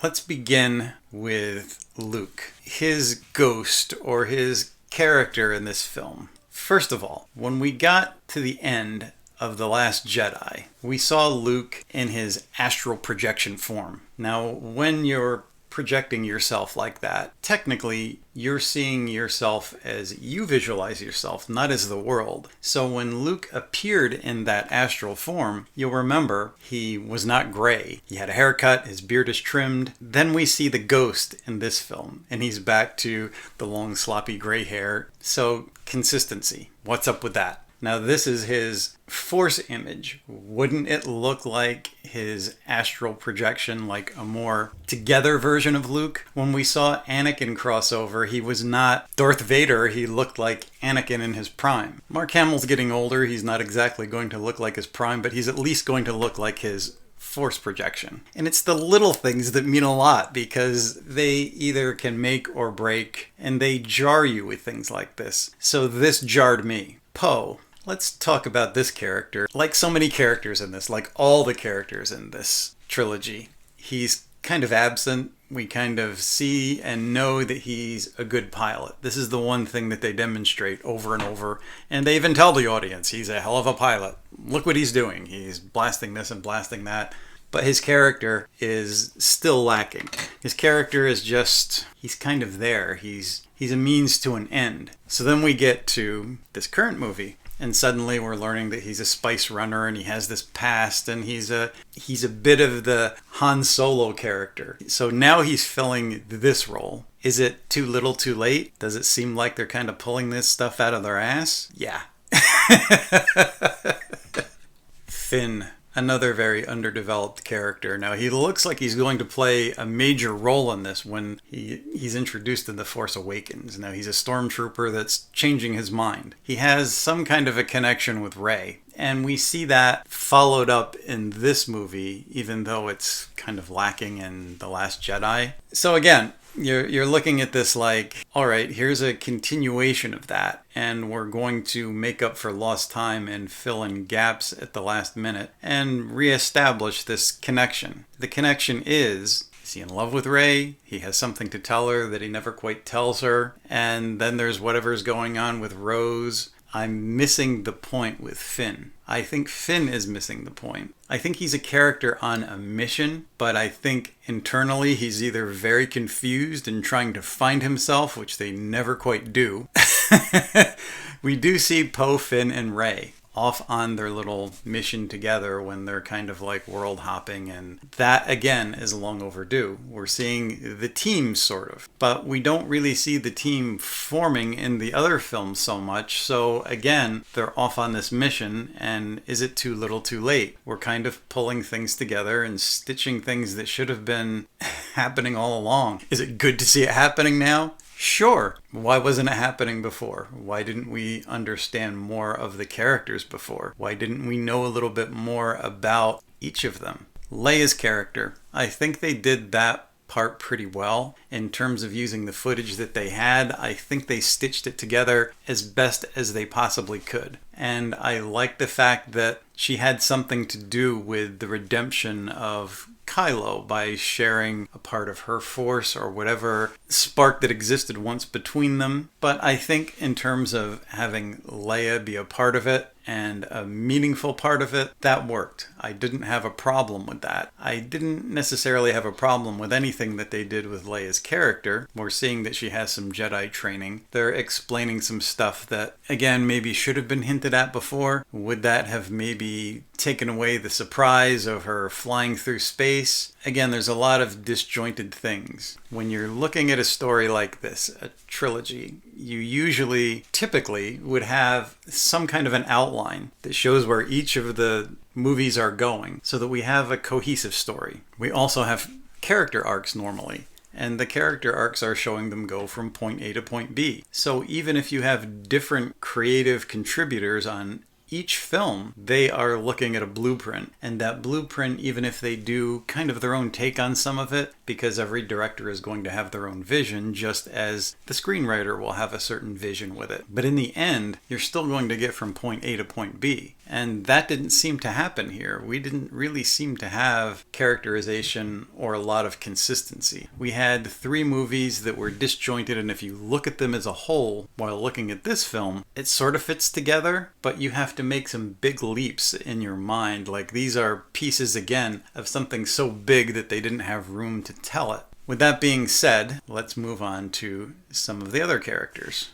Let's begin with Luke, his ghost or his character in this film. First of all, when we got to the end of The Last Jedi, we saw Luke in his astral projection form. Now, when you're projecting yourself like that, technically you're seeing yourself as you visualize yourself, not as the world. So when Luke appeared in that astral form, you'll remember he was not gray. He had a haircut, his beard is trimmed. Then we see the ghost in this film, and he's back to the long sloppy gray hair. So consistency. What's up with that? Now this is his Force image. Wouldn't it look like his astral projection, like a more together version of Luke? When we saw Anakin crossover, he was not Darth Vader, he looked like Anakin in his prime. Mark Hamill's getting older, he's not exactly going to look like his prime, but he's at least going to look like his Force projection. And it's the little things that mean a lot, because they either can make or break, and they jar you with things like this. So this jarred me. Poe. Let's talk about this character. Like so many characters in this, like all the characters in this trilogy, he's kind of absent. We kind of see and know that he's a good pilot. This is the one thing that they demonstrate over and over. And they even tell the audience, he's a hell of a pilot. Look what he's doing. He's blasting this and blasting that. But his character is still lacking. His character is just, he's kind of there. He's a means to an end. So then we get to this current movie. And suddenly we're learning that he's a spice runner and he has this past, and he's a bit of the Han Solo character. So now he's filling this role. Is it too little too late? Does it seem like they're kind of pulling this stuff out of their ass? Yeah. Finn. Another very underdeveloped character. Now, he looks like he's going to play a major role in this when he's introduced in The Force Awakens. Now, he's a stormtrooper that's changing his mind. He has some kind of a connection with Rey. And we see that followed up in this movie, even though it's kind of lacking in The Last Jedi. So again, you're looking at this like, all right, here's a continuation of that, and we're going to make up for lost time and fill in gaps at the last minute and reestablish this connection. The connection is he in love with Rey? He has something to tell her that he never quite tells her. And then there's whatever's going on with Rose. I'm missing the point with Finn. I think Finn is missing the point. I think he's a character on a mission, but I think internally he's either very confused and trying to find himself, which they never quite do. We do see Poe, Finn, and Rey off on their little mission together when they're kind of like world hopping, and that again is long overdue. We're seeing the team sort of, but we don't really see the team forming in the other films so much. So again, they're off on this mission, and is it too little too late? We're kind of pulling things together and stitching things that should have been happening all along. Is it good to see it happening now? Sure. Why wasn't it happening before? Why didn't we understand more of the characters before? Why didn't we know a little bit more about each of them? Leia's character. I think they did that part pretty well in terms of using the footage that they had. I think they stitched it together as best as they possibly could. And I like the fact that she had something to do with the redemption of Kylo by sharing a part of her force or whatever spark that existed once between them. But I think in terms of having Leia be a part of it and a meaningful part of it, that worked. I didn't have a problem with that. I didn't necessarily have a problem with anything that they did with Leia's character. We're seeing that she has some Jedi training. They're explaining some stuff that, again, maybe should have been hinted at before. Would that have maybe taken away the surprise of her flying through space? Again, there's a lot of disjointed things. When you're looking at a story like this, a trilogy, you typically would have some kind of an outline that shows where each of the movies are going so that we have a cohesive story. We also have character arcs normally, and the character arcs are showing them go from point A to point B. So even if you have different creative contributors on each film, they are looking at a blueprint. And that blueprint, even if they do kind of their own take on some of it, because every director is going to have their own vision, just as the screenwriter will have a certain vision with it. But in the end, you're still going to get from point A to point B. And that didn't seem to happen here. We didn't really seem to have characterization or a lot of consistency. We had 3 movies that were disjointed, and if you look at them as a whole while looking at this film, it sort of fits together, but you have to make some big leaps in your mind. Like, these are pieces, again, of something so big that they didn't have room to tell it. With that being said, let's move on to some of the other characters.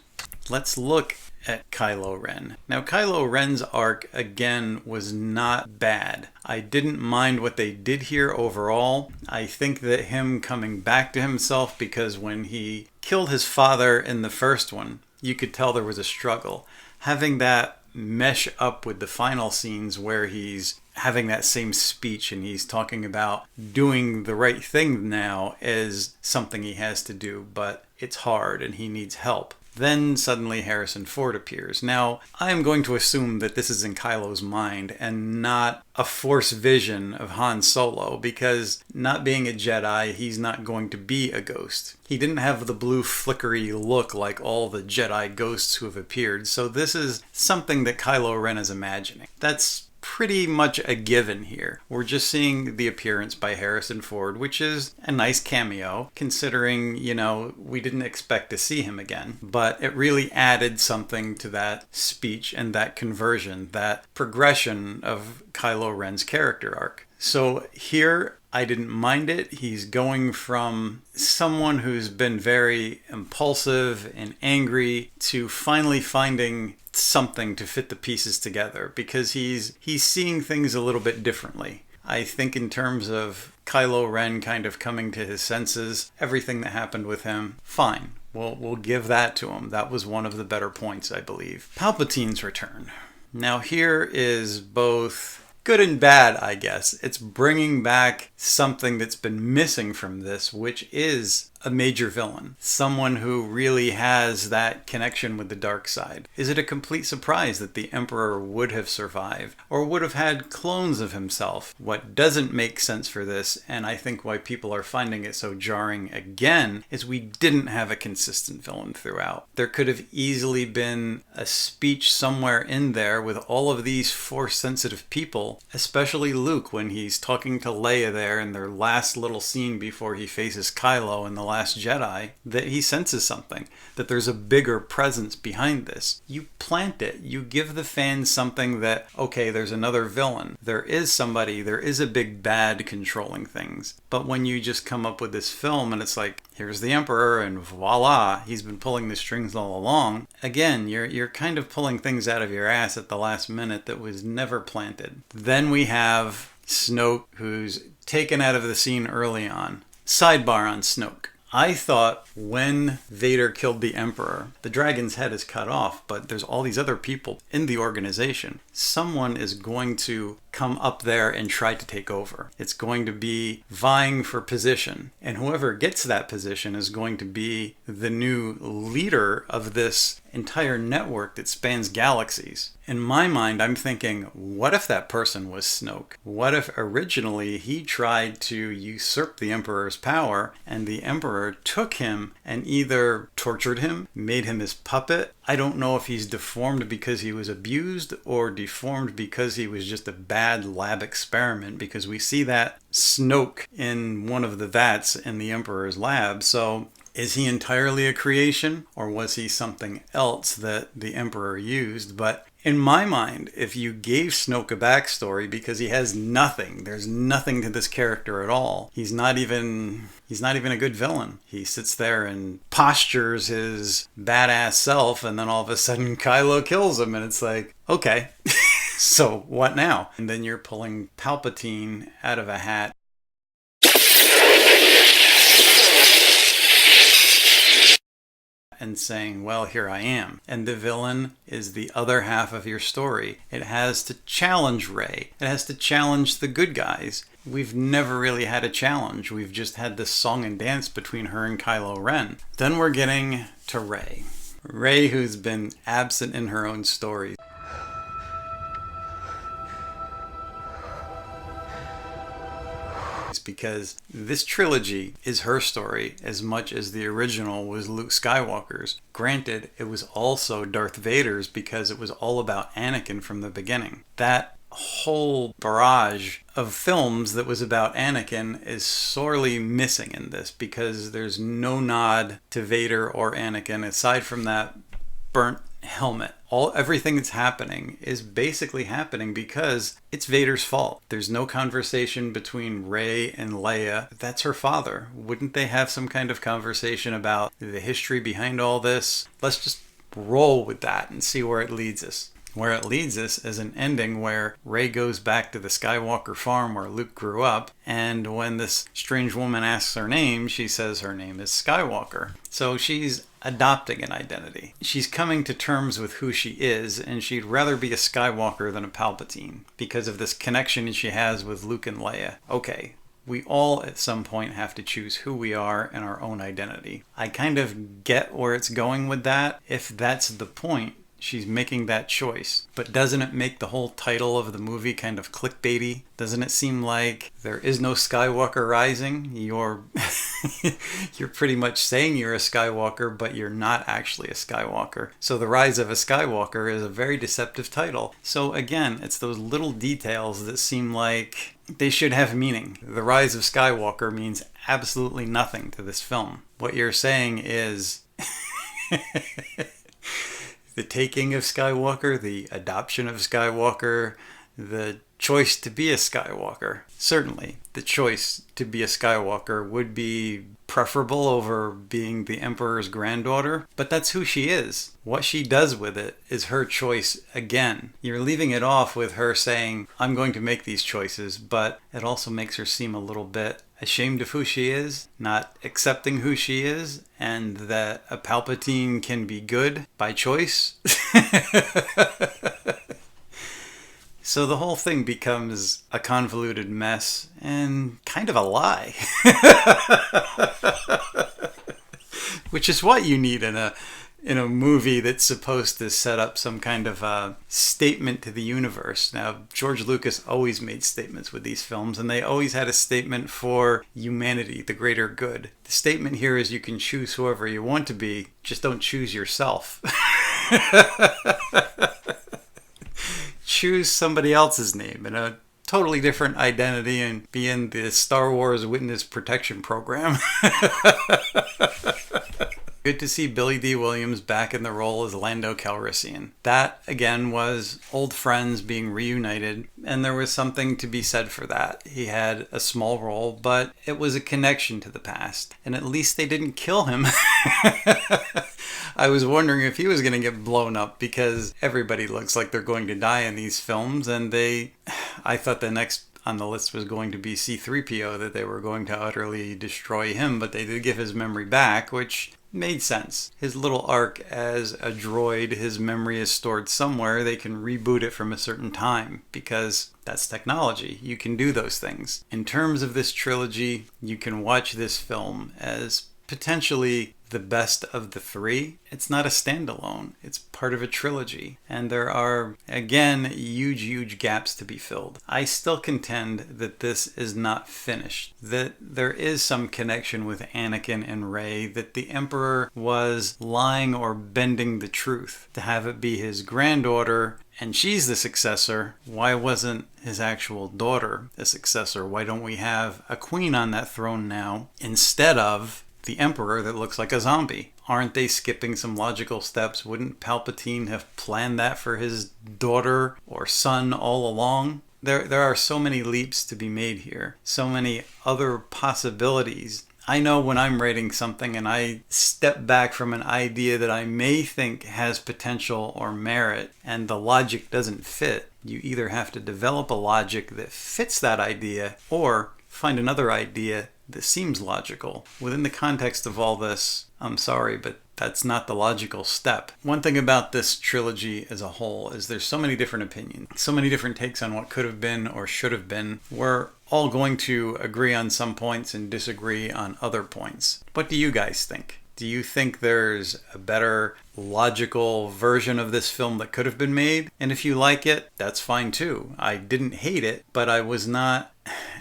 Let's look at Kylo Ren. Now, Kylo Ren's arc, again, was not bad. I didn't mind what they did here overall. I think that him coming back to himself, because when he killed his father in the first one, you could tell there was a struggle. Having that mesh up with the final scenes where he's having that same speech and he's talking about doing the right thing now is something he has to do, but it's hard and he needs help. Then suddenly Harrison Ford appears. Now, I am going to assume that this is in Kylo's mind and not a Force vision of Han Solo, because not being a Jedi, he's not going to be a ghost. He didn't have the blue flickery look like all the Jedi ghosts who have appeared, so this is something that Kylo Ren is imagining. That's pretty much a given here. We're just seeing the appearance by Harrison Ford, which is a nice cameo, considering, we didn't expect to see him again. But it really added something to that speech and that conversion, that progression of Kylo Ren's character arc. So here, I didn't mind it. He's going from someone who's been very impulsive and angry to finally finding something to fit the pieces together, because he's seeing things a little bit differently. I think in terms of Kylo Ren kind of coming to his senses, everything that happened with him, fine. We'll give that to him. That was one of the better points, I believe. Palpatine's return. Now here is both good and bad, I guess. It's bringing back something that's been missing from this, which is a major villain. Someone who really has that connection with the dark side. Is it a complete surprise that the Emperor would have survived, or would have had clones of himself? What doesn't make sense for this, and I think why people are finding it so jarring again, is we didn't have a consistent villain throughout. There could have easily been a speech somewhere in there with all of these Force-sensitive people, especially Luke when he's talking to Leia there in their last little scene before he faces Kylo in the Last Jedi, that he senses something, that there's a bigger presence behind this. You plant it. You give the fans something that, okay, there's another villain. There is somebody, there is a big bad controlling things. But when you just come up with this film and it's like, here's the Emperor and voila, he's been pulling the strings all along. Again, you're kind of pulling things out of your ass at the last minute that was never planted. Then we have Snoke, who's taken out of the scene early on. Sidebar on Snoke. I thought when Vader killed the Emperor, the dragon's head is cut off, but there's all these other people in the organization. Someone is going to come up there and try to take over. It's going to be vying for position. And whoever gets that position is going to be the new leader of this entire network that spans galaxies. In my mind, I'm thinking, what if that person was Snoke? What if originally he tried to usurp the Emperor's power and the Emperor took him and either tortured him, made him his puppet? I don't know if he's deformed because he was abused or deformed because he was just a bad lab experiment, because we see that Snoke in one of the vats in the Emperor's lab. So is he entirely a creation, or was he something else that the Emperor used? But in my mind, if you gave Snoke a backstory, because he has nothing, there's nothing to this character at all. He's not even a good villain. He sits there and postures his badass self, and then all of a sudden Kylo kills him, and it's like, okay, so what now? And then you're pulling Palpatine out of a hat. And saying, well, here I am. And the villain is the other half of your story. It has to challenge Rey. It has to challenge the good guys. We've never really had a challenge. We've just had this song and dance between her and Kylo Ren. Then we're getting to Rey. Rey, who's been absent in her own story. because this trilogy is her story as much as the original was Luke Skywalker's. Granted, it was also Darth Vader's because it was all about Anakin from the beginning. That whole barrage of films that was about Anakin is sorely missing in this because there's no nod to Vader or Anakin aside from that burnt helmet. Everything that's happening is basically happening because it's Vader's fault. There's no conversation between Rey and Leia. That's her father. Wouldn't they have some kind of conversation about the history behind all this? Let's just roll with that and see where it leads us. Where it leads us is an ending where Rey goes back to the Skywalker farm where Luke grew up, and when this strange woman asks her name, she says her name is Skywalker. So she's adopting an identity. She's coming to terms with who she is, and she'd rather be a Skywalker than a Palpatine because of this connection she has with Luke and Leia. Okay, we all at some point have to choose who we are and our own identity. I kind of get where it's going with that, if that's the point. She's making that choice. But doesn't it make the whole title of the movie kind of clickbaity? Doesn't it seem like there is no Skywalker rising? You're pretty much saying you're a Skywalker, but you're not actually a Skywalker. So The Rise of a Skywalker is a very deceptive title. So again, it's those little details that seem like they should have meaning. The Rise of Skywalker means absolutely nothing to this film. What you're saying is the taking of Skywalker, the adoption of Skywalker, the choice to be a Skywalker. Certainly, the choice to be a Skywalker would be preferable over being the Emperor's granddaughter, but that's who she is. What she does with it is her choice again. You're leaving it off with her saying, I'm going to make these choices, but it also makes her seem a little bit ashamed of who she is, not accepting who she is, and that a Palpatine can be good by choice. So the whole thing becomes a convoluted mess and kind of a lie. Which is what you need in a movie that's supposed to set up some kind of a statement to the universe. Now, George Lucas always made statements with these films, and they always had a statement for humanity, the greater good. The statement here is you can choose whoever you want to be, just don't choose yourself. Choose somebody else's name and a totally different identity and be in the Star Wars Witness Protection Program. Good to see Billy D. Williams back in the role as Lando Calrissian. That, again, was old friends being reunited, and there was something to be said for that. He had a small role, but it was a connection to the past, and at least they didn't kill him. I was wondering if he was going to get blown up because everybody looks like they're going to die in these films, and I thought the next on the list was going to be C-3PO, that they were going to utterly destroy him, but they did give his memory back, which made sense. His little arc as a droid, his memory is stored somewhere. They can reboot it from a certain time because that's technology. You can do those things. In terms of this trilogy, you can watch this film as potentially the best of the three. It's not a standalone. It's part of a trilogy. And there are, again, huge gaps to be filled. I still contend that this is not finished. That there is some connection with Anakin and Rey, that the Emperor was lying or bending the truth to have it be his granddaughter and she's the successor. Why wasn't his actual daughter the successor? Why don't we have a queen on that throne now instead of the Emperor that looks like a zombie? Aren't they skipping some logical steps? Wouldn't Palpatine have planned that for his daughter or son all along? There are so many leaps to be made here. So many other possibilities. I know when I'm writing something and I step back from an idea that I may think has potential or merit and the logic doesn't fit, you either have to develop a logic that fits that idea or find another idea that seems logical. Within the context of all this, I'm sorry, but that's not the logical step. One thing about this trilogy as a whole is there's so many different opinions, so many different takes on what could have been or should have been. We're all going to agree on some points and disagree on other points. What do you guys think? Do you think there's a better logical version of this film that could have been made? And if you like it, that's fine too. I didn't hate it, but I was not,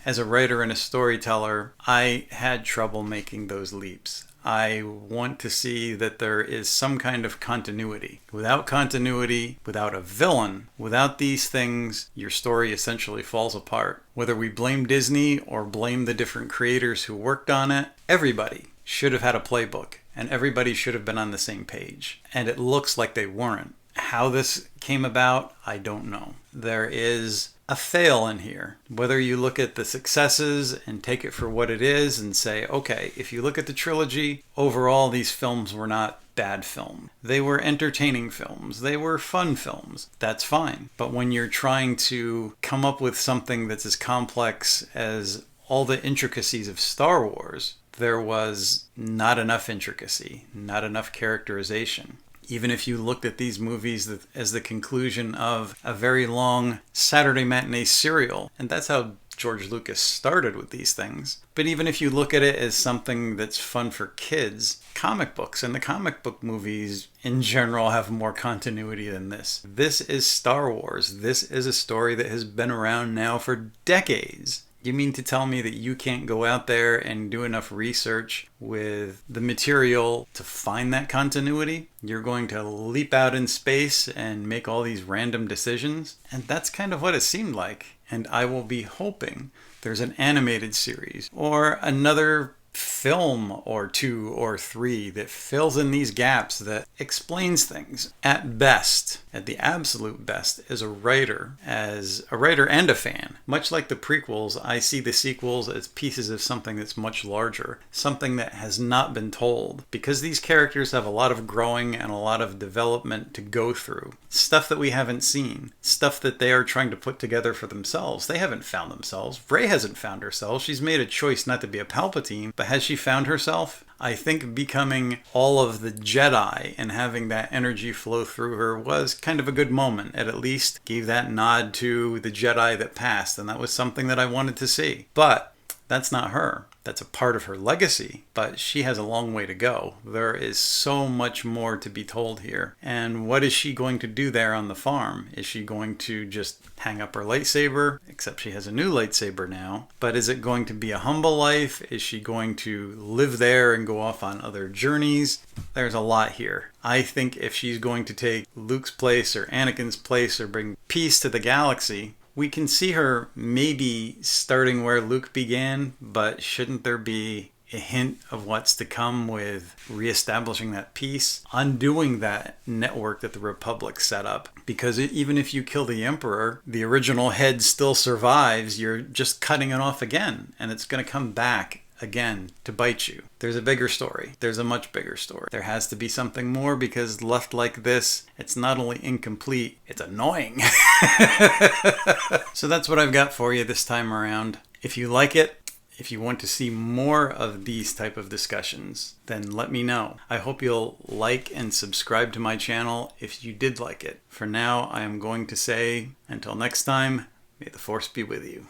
as a writer and a storyteller, I had trouble making those leaps. I want to see that there is some kind of continuity. Without continuity, without a villain, without these things, your story essentially falls apart. Whether we blame Disney or blame the different creators who worked on it, everybody should have had a playbook and everybody should have been on the same page. And it looks like they weren't. How this came about, I don't know. There is a fail in here. Whether you look at the successes and take it for what it is and say, okay, if you look at the trilogy, overall these films were not bad films. They were entertaining films. They were fun films. That's fine. But when you're trying to come up with something that's as complex as all the intricacies of Star Wars, there was not enough intricacy, not enough characterization. Even if you looked at these movies as the conclusion of a very long Saturday matinee serial, and that's how George Lucas started with these things. But even if you look at it as something that's fun for kids, comic books and the comic book movies in general have more continuity than this. This is Star Wars. This is a story that has been around now for decades. You mean to tell me that you can't go out there and do enough research with the material to find that continuity? You're going to leap out in space and make all these random decisions? And that's kind of what it seemed like. And I will be hoping there's an animated series or another film or 2 or 3 that fills in these gaps, that explains things. At best, at the absolute best, as a writer and a fan, much like the prequels, I see the sequels as pieces of something that's much larger, something that has not been told, because these characters have a lot of growing and a lot of development to go through. Stuff that we haven't seen, stuff that they are trying to put together for themselves. They haven't found themselves. Rey hasn't found herself. She's made a choice not to be a Palpatine, but has she found herself? I think becoming all of the Jedi and having that energy flow through her was kind of a good moment. It at least gave that nod to the Jedi that passed, and that was something that I wanted to see. But that's not her. That's a part of her legacy, but she has a long way to go. There is so much more to be told here. And what is she going to do there on the farm? Is she going to just hang up her lightsaber? Except she has a new lightsaber now. But is it going to be a humble life? Is she going to live there and go off on other journeys? There's a lot here. I think if she's going to take Luke's place or Anakin's place or bring peace to the galaxy, we can see her maybe starting where Luke began, but shouldn't there be a hint of what's to come with reestablishing that peace, undoing that network that the Republic set up? Because even if you kill the Emperor, the original head still survives. You're just cutting it off again, and it's going to come back again to bite you. There's a bigger story. There's a much bigger story. There has to be something more, because left like this, it's not only incomplete, it's annoying. So that's what I've got for you this time around. If you like it, if you want to see more of these type of discussions, then let me know. I hope you'll like and subscribe to my channel if you did like it. For now, I am going to say, until next time, may the Force be with you.